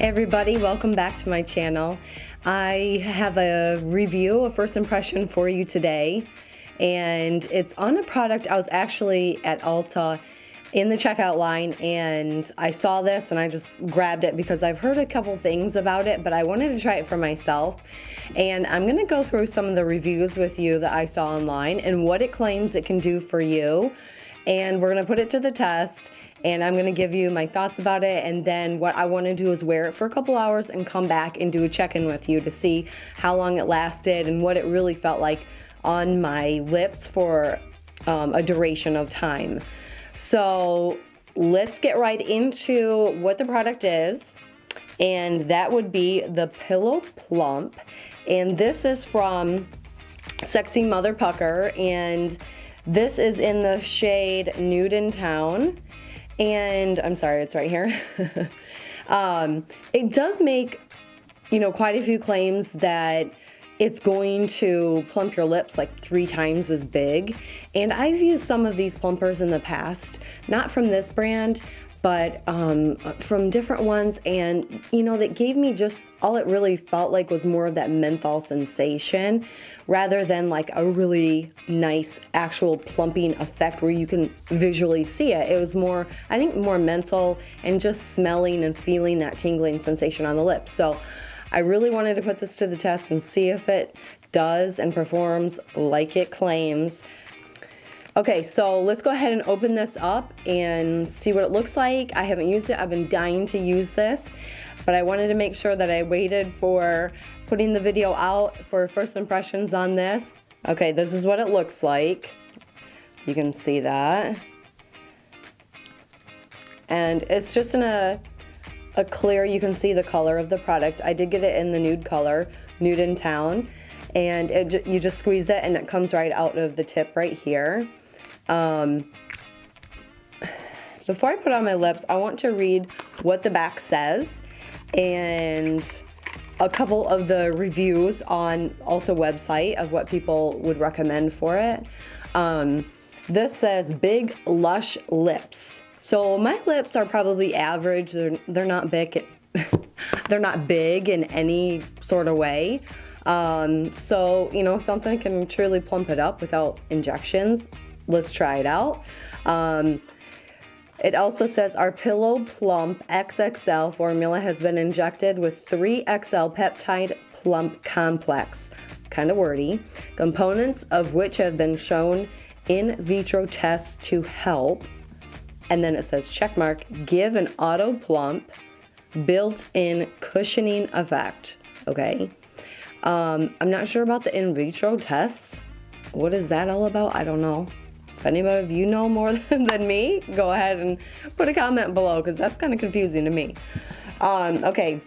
Everybody, welcome back to my channel. I have a review, a first impression for you today, and it's on a product. I was actually at Ulta in the checkout line and I saw this and I just grabbed it because I've heard a couple things about it, but I wanted to try it for myself. And I'm gonna go through some of the reviews with you that I saw online and what it claims it can do for you. And we're gonna put it to the test. And I'm gonna give you my thoughts about it, and then what I wanna do is wear it for a couple hours and come back and do a check-in with you to see how long it lasted and what it really felt like on my lips for a duration of time. So let's get right into what the product is, and that would be the Pillow Plump. And this is from Sexy Mother Pucker, and this is in the shade Nude in Town. And I'm sorry, it's right here. It does make, quite a few claims that it's going to plump your lips like 3 times as big. And I've used some of these plumpers in the past, not from this brand, but from different ones. And, that gave me just, all it really felt like was more of that menthol sensation rather than like a really nice actual plumping effect where you can visually see it. It was more, I think, more mental and just smelling and feeling that tingling sensation on the lips. So I really wanted to put this to the test and see if it does and performs like it claims. Okay, so let's go ahead and open this up and see what it looks like. I haven't used it. I've been dying to use this, but I wanted to make sure that I waited for putting the video out for first impressions on this. Okay, this is what it looks like. You can see that. And it's just in a clear, you can see the color of the product. I did get it in the nude color, Nude in Town. And you just squeeze it and it comes right out of the tip right here. Before I put it on my lips, I want to read what the back says and a couple of the reviews on Ulta website of what people would recommend for it. This says big lush lips. So my lips are probably average. They're not big. They're not big in any sort of way. So, something can truly plump it up without injections. Let's try it out. It also says our Pillow Plump XXL formula has been injected with 3XL peptide plump complex, kind of wordy, components of which have been shown in vitro tests to help. And then it says checkmark, give an auto plump built-in cushioning effect. Okay. I'm not sure about the in vitro tests. What is that all about? I don't know. If anybody of you know more than me, go ahead and put a comment below because that's kind of confusing to me. Okay,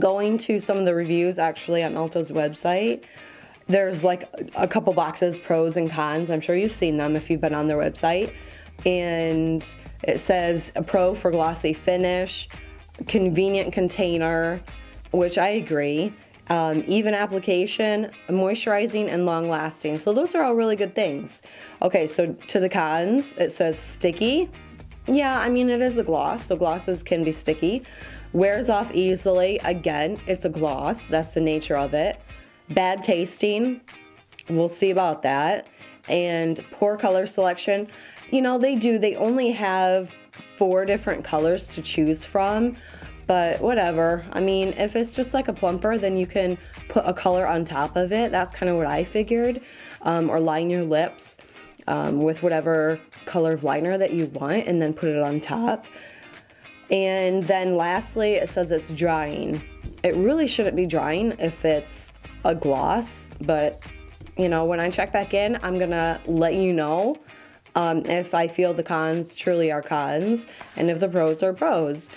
going to some of the reviews actually on Ulta's website. There's like a couple boxes, pros and cons. I'm sure you've seen them if you've been on their website. And it says a pro for glossy finish, convenient container, which I agree. Even application, moisturizing, and long lasting. So those are all really good things. Okay, so to the cons, it says sticky. Yeah, I mean, it is a gloss, so glosses can be sticky. Wears off easily. Again, it's a gloss. That's the nature of it. Bad tasting. We'll see about that. And poor color selection. They only have 4 different colors to choose from. But whatever. I mean, if it's just like a plumper, then you can put a color on top of it. That's kind of what I figured. Or line your lips with whatever color of liner that you want and then put it on top. And then lastly, it says it's drying. It really shouldn't be drying if it's a gloss. But, when I check back in, I'm going to let you know if I feel the cons truly are cons and if the pros are pros.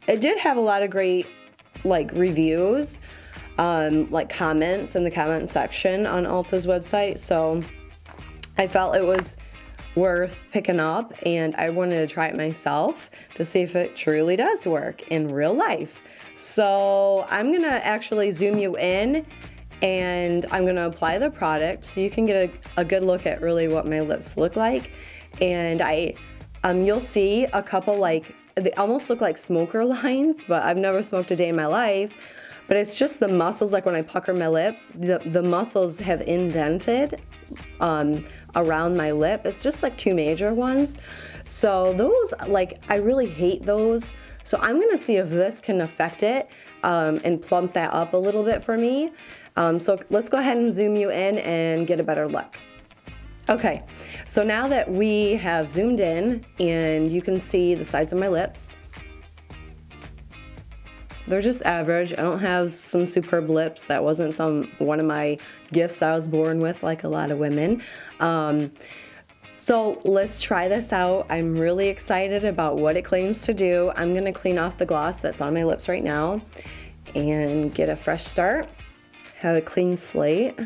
It did have a lot of great reviews, comments in the comment section on Ulta's website. So I felt it was worth picking up and I wanted to try it myself to see if it truly does work in real life. So I'm gonna actually zoom you in and I'm gonna apply the product so you can get a good look at really what my lips look like. And you'll see a couple they almost look like smoker lines, but I've never smoked a day in my life. But it's just the muscles, like when I pucker my lips, the muscles have indented around my lip. It's just like 2 major ones. So those, like, I really hate those. So I'm gonna see if this can affect it and plump that up a little bit for me. So let's go ahead and zoom you in and get a better look. Okay, so now that we have zoomed in and you can see the size of my lips, they're just average. I don't have some superb lips. That wasn't one of my gifts I was born with, like a lot of women. So let's try this out. I'm really excited about what it claims to do. I'm gonna clean off the gloss that's on my lips right now and get a fresh start. Have a clean slate.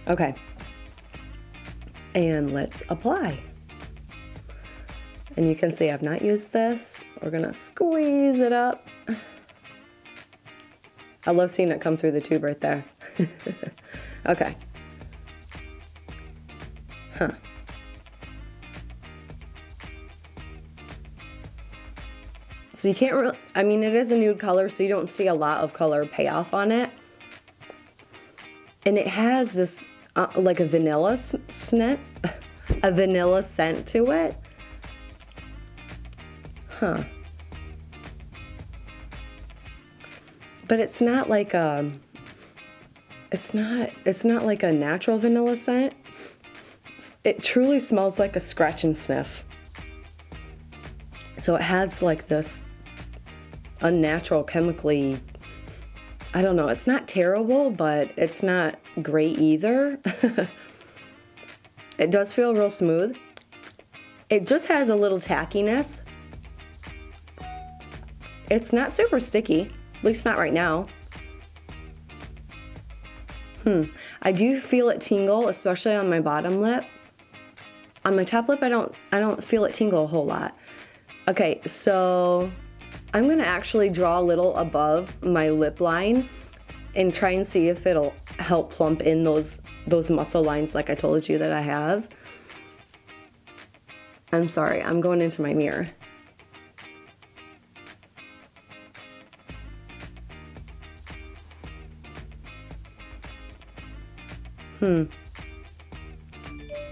Okay. And let's apply. And you can see I've not used this. We're gonna squeeze it up. I love seeing it come through the tube right there. Okay. Huh. So you can't really, I mean, it is a nude color, so you don't see a lot of color payoff on it. And it has this like a vanilla scent, a vanilla scent to it. Huh. But it's not like it's not like a natural vanilla scent. It truly smells like a scratch and sniff. So it has like this unnatural chemically, I don't know, it's not terrible, but it's not great either. It does feel real smooth. It just has a little tackiness. It's not super sticky, at least not right now. I do feel it tingle, especially on my bottom lip. On my top lip, I don't feel it tingle a whole lot. Okay, so I'm gonna actually draw a little above my lip line and try and see if it'll help plump in those muscle lines like I told you that I have. I'm sorry, I'm going into my mirror.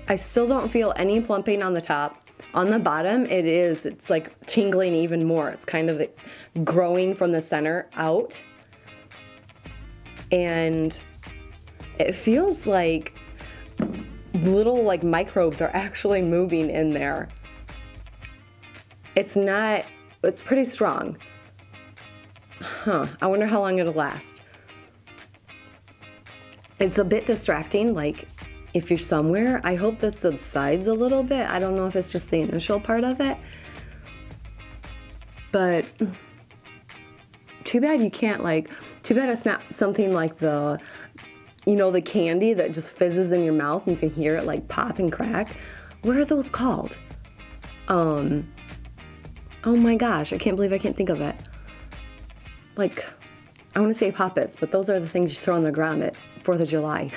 I still don't feel any plumping on the top. On the bottom, it's like tingling even more. It's kind of growing from the center out. And it feels like little like microbes are actually moving in there. It's pretty strong. I wonder how long it'll last. It's a bit distracting, like if you're somewhere. I hope this subsides a little bit. I don't know if it's just the initial part of it. But too bad you can't too bad it's not something like the candy that just fizzes in your mouth and you can hear it like pop and crack. What are those called? Oh my gosh, I can't believe I can't think of it. Like, I want to say Pop-Its, but those are the things you throw on the ground at 4th of July.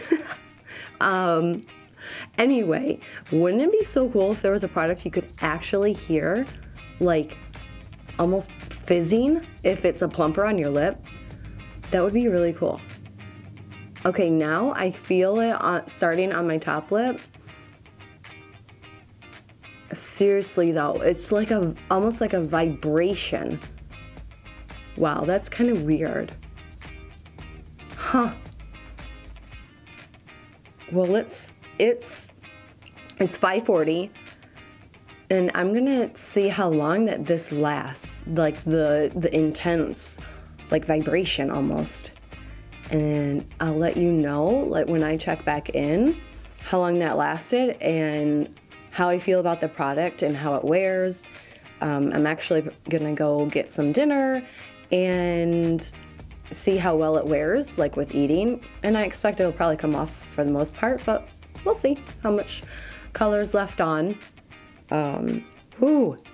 Anyway, wouldn't it be so cool if there was a product you could actually hear, like, almost fizzing if it's a plumper on your lip? That would be really cool. Okay, now I feel it starting on my top lip. Seriously though, it's like almost like a vibration. Wow, that's kind of weird. Huh. Well, it's 5:40, and I'm gonna see how long that this lasts, like the intense, like vibration almost. And I'll let you know, like when I check back in, how long that lasted and how I feel about the product and how it wears. I'm actually gonna go get some dinner and see how well it wears, like with eating. And I expect it'll probably come off for the most part, but we'll see how much color's left on. It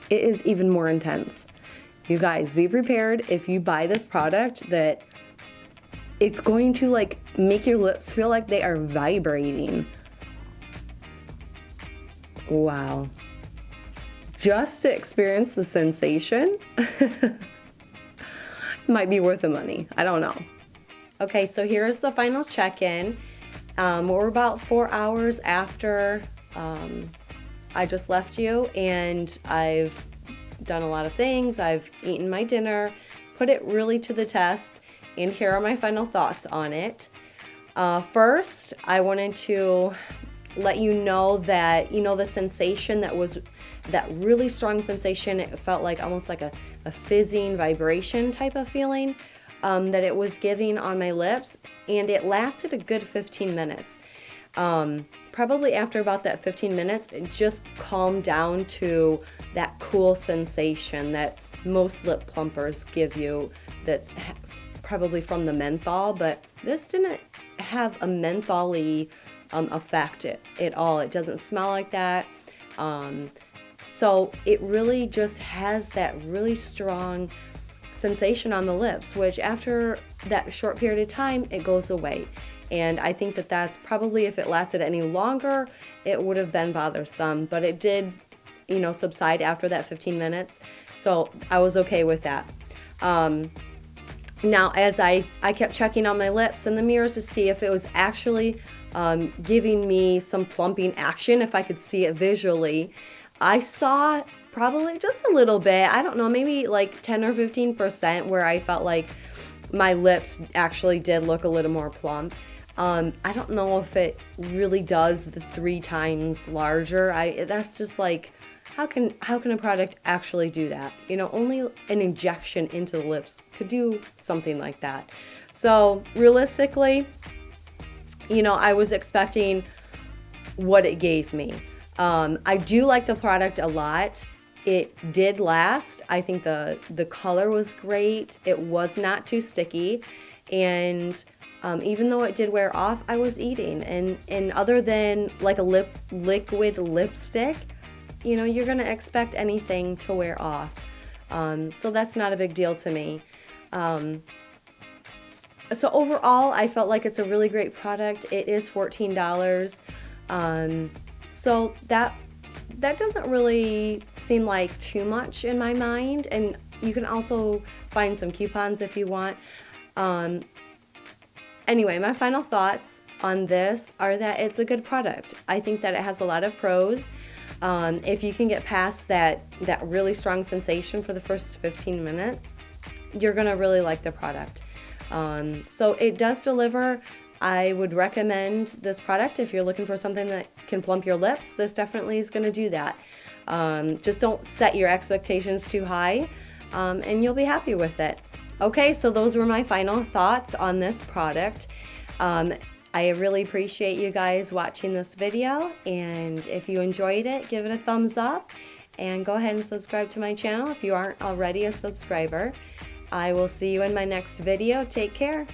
is even more intense. You guys, be prepared if you buy this product that it's going to like make your lips feel like they are vibrating. Wow. Just to experience the sensation might be worth the money. I don't know. Okay, so here's the final check-in. We're about 4 hours after I just left you, and I've done a lot of things. I've eaten my dinner, put it really to the test, and here are my final thoughts on it. First, I wanted to let you know that, you know, the sensation that was that really strong sensation, it felt like almost like a fizzing vibration type of feeling that it was giving on my lips, and it lasted a good 15 minutes. Probably after about that 15 minutes, it just calmed down to that cool sensation that most lip plumpers give you, that's probably from the menthol, but this didn't have a mentholy effect at all. It doesn't smell like that. So it really just has that really strong sensation on the lips, which after that short period of time, it goes away. And I think that that's probably, if it lasted any longer, it would have been bothersome, but it did, you know, subside after that 15 minutes. So I was okay with that. Now, as I kept checking on my lips and the mirrors to see if it was actually giving me some plumping action, if I could see it visually, I saw probably just a little bit, I don't know, maybe like 10 or 15% where I felt like my lips actually did look a little more plump. I don't know if it really does the 3 times larger. That's just like, how can a product actually do that? You know, only an injection into the lips could do something like that. So realistically, you know, I was expecting what it gave me. I do like the product a lot. It did last. I think the color was great. It was not too sticky, and even though it did wear off, I was eating. And other than like a liquid lipstick, you know, you're gonna expect anything to wear off. So that's not a big deal to me. So overall, I felt like it's a really great product. It is $14. So that doesn't really seem like too much in my mind. And you can also find some coupons if you want. Anyway, my final thoughts on this are that it's a good product. I think that it has a lot of pros. If you can get past that really strong sensation for the first 15 minutes, you're gonna really like the product. So it does deliver. I would recommend this product if you're looking for something that can plump your lips. This definitely is gonna do that. Just don't set your expectations too high, and you'll be happy with it. Okay, so those were my final thoughts on this product. I really appreciate you guys watching this video, and if you enjoyed it, give it a thumbs up, and go ahead and subscribe to my channel if you aren't already a subscriber. I will see you in my next video. Take care.